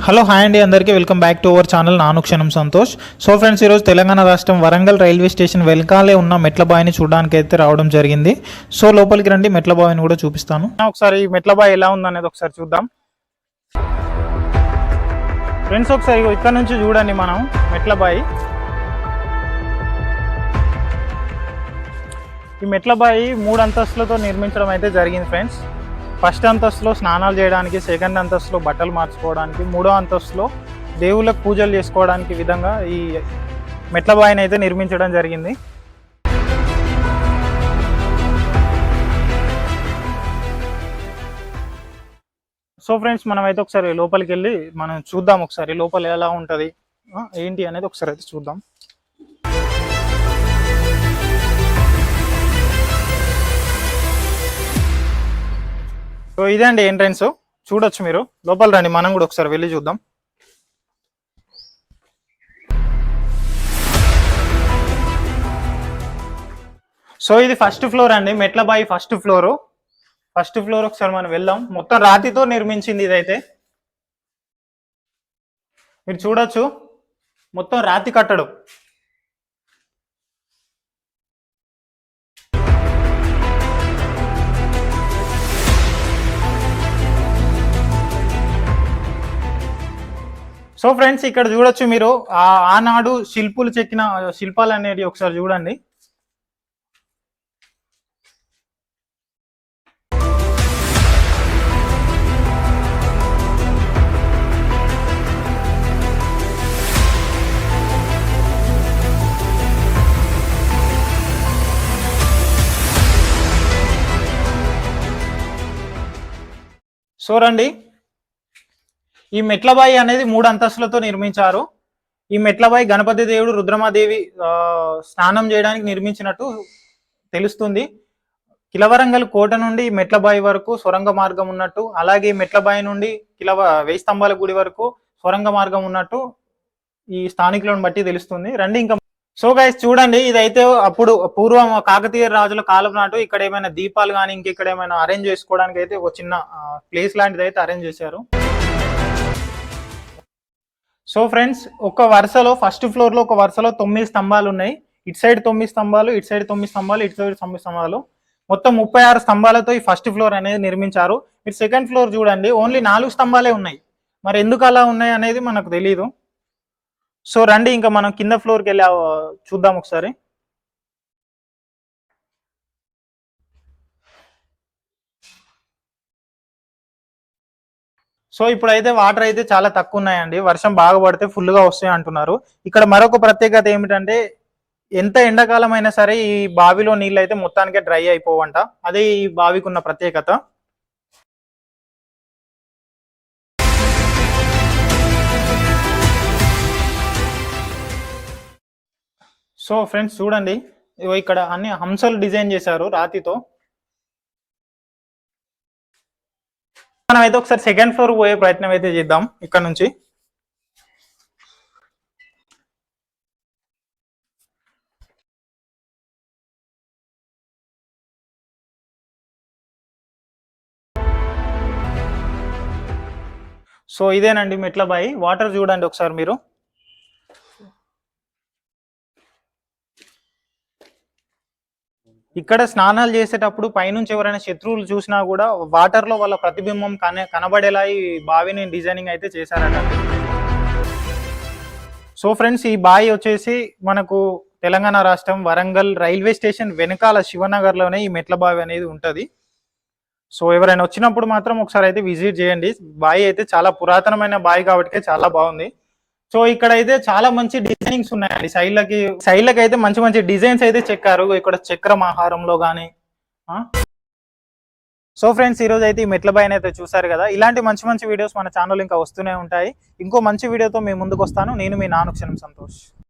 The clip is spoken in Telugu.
హలో హాయ్ అండి, అందరికీ welcome back to our channel నాను క్షణం సంతోష్. సో ఫ్రెండ్స్, ఈరోజు తెలంగాణ రాష్ట్రం వరంగల్ రైల్వే స్టేషన్ వెనకాలే ఉన్న మెట్ల బావిని చూడడానికి అయితే రావడం జరిగింది. సో లోపలికి రండి, మెట్ల బావిని కూడా చూపిస్తాను. ఒకసారి మెట్ల బావి ఎలా ఉందనేది ఒకసారి చూద్దాం ఫ్రెండ్స్. ఒకసారి ఇక్కడ నుంచి చూడండి మనం మెట్ల బావి. ఈ మెట్ల బావి 3 అంతస్తులతో నిర్మించడం అయితే జరిగింది ఫ్రెండ్స్. ఫస్ట్ అంతస్తులో స్నానాలు చేయడానికి, సెకండ్ అంతస్తులో బట్టలు మార్చుకోవడానికి, 3వ అంతస్తులో దేవుళ్ళకు పూజలు చేసుకోవడానికి విధంగా ఈ మెట్ల బావిని అయితే నిర్మించడం జరిగింది. సో ఫ్రెండ్స్, మనం అయితే ఒకసారి లోపలికి వెళ్ళి మనం చూద్దాం, ఒకసారి లోపల ఎలా ఉంటుంది ఏంటి అనేది ఒకసారి అయితే చూద్దాం. సో ఇదే అండి ఎంట్రన్స్, చూడొచ్చు మీరు. లోపల రండి, మనం కూడా ఒకసారి వెళ్ళి చూద్దాం. సో ఇది ఫస్ట్ ఫ్లోర్ అండి, మెట్ల బావి ఫస్ట్ ఫ్లోర్ ఒకసారి మనం వెళ్దాం. మొత్తం రాతితో నిర్మించింది ఇదైతే, మీరు చూడొచ్చు. మొత్తం రాతి కట్టడం. సో ఫ్రెండ్స్, ఇక్కడ చూడొచ్చు మీరు ఆనాడు శిల్పులు చెక్కిన శిల్పాలు అనేవి ఒకసారి చూడండి. సో రండి, ఈ మెట్లబాయి అనేది 3 అంతస్తులతో నిర్మించారు. ఈ మెట్లబాయి గణపతి దేవుడు, రుద్రమాదేవి స్నానం చేయడానికి నిర్మించినట్టు తెలుస్తుంది. కిలవరంగల్ కోట నుండి మెట్లబాయి వరకు సొరంగ మార్గం ఉన్నట్టు, అలాగే మెట్లబాయి నుండి 1000 స్తంభాల గుడి వరకు సొరంగ మార్గం ఉన్నట్టు ఈ స్థానికులను బట్టి తెలుస్తుంది. రండి ఇంకా. సో గైస్ చూడండి, ఇదైతే అప్పుడు పూర్వం కాకతీయ రాజుల కాలం నాటు ఇక్కడ ఏమైనా దీపాలు కానీ ఇంకెక్కడ ఏమైనా అరేంజ్ చేసుకోవడానికి అయితే ఒక చిన్న ప్లేస్ లాంటిది అయితే అరేంజ్ చేశారు. సో ఫ్రెండ్స్, ఒక వరుసలో ఫస్ట్ ఫ్లోర్ లో ఒక వరుసలో 9 స్తంభాలు ఉన్నాయి. ఇటు సైడ్ 9 స్తంభాలు, ఇటు సైడ్ 9 స్తంభాలు, ఇటు సైడ్ 9 స్తంభాలు, మొత్తం 36 స్తంభాలతో ఈ ఫస్ట్ ఫ్లోర్ అనేది నిర్మించారు. ఇటు సెకండ్ ఫ్లోర్ చూడండి, ఓన్లీ 4 స్తంభాలే ఉన్నాయి. మరి ఎందుకు అలా ఉన్నాయి అనేది మనకు తెలియదు. సో రండి ఇంకా మనం కింద ఫ్లోర్కి వెళ్ళి చూద్దాం ఒకసారి. సో ఇప్పుడైతే వాటర్ అయితే చాలా తక్కువ ఉన్నాయండి, వర్షం బాగా పడితే ఫుల్గా వస్తాయి అంటున్నారు. ఇక్కడ మరొక ప్రత్యేకత ఏమిటంటే, ఎంత ఎండాకాలం అయినా సరే ఈ బావిలో నీళ్ళు అయితే మొత్తానికే డ్రై అయిపోవంట. అదే ఈ బావికి ఉన్న ప్రత్యేకత. సో ఫ్రెండ్స్ చూడండి, ఇక్కడ అన్ని హంసలు డిజైన్ చేశారు రాతితో. మనం అయితే ఒకసారి సెకండ్ ఫ్లోర్ పోయే ప్రయత్నం అయితే చేద్దాం ఇక్కడ నుంచి. సో ఇదేనండి మెట్ల బావి. వాటర్ చూడండి ఒకసారి మీరు. ఇక్కడ స్నానాలు చేసేటప్పుడు పైనుంచి ఎవరైనా శత్రువులు చూసినా కూడా వాటర్ లో వాళ్ళ ప్రతిబింబం కనబడేలా ఈ బావిని డిజైనింగ్ అయితే చేశారట. సో ఫ్రెండ్స్, ఈ బావి వచ్చేసి మనకు తెలంగాణ రాష్ట్రం వరంగల్ రైల్వే స్టేషన్ వెనకాల శివనగర్ లోనే ఈ మెట్ల బావి అనేది ఉంటది. సో ఎవరైనా వచ్చినప్పుడు మాత్రం ఒకసారి అయితే విజిట్ చేయండి. బావి అయితే చాలా పురాతనమైన బావి కాబట్టి చాలా బాగుంది. సో ఇక్కడ అయితే చాలా మంచి డిజైనింగ్స్ ఉన్నాయండి. సైడ్లకి అయితే మంచి మంచి డిజైన్స్ అయితే చెక్కారు, ఇక్కడ చక్రం ఆహారంలో కానీ. సో ఫ్రెండ్స్, ఈ రోజు అయితే ఈ మెట్ల బావిని అయితే చూసారు కదా. ఇలాంటి మంచి మంచి వీడియోస్ మన ఛానల్ ఇంకా వస్తూనే ఉంటాయి. ఇంకో మంచి వీడియోతో మీ ముందుకు వస్తాను. నేను మీ నాను క్షణం సంతోష్.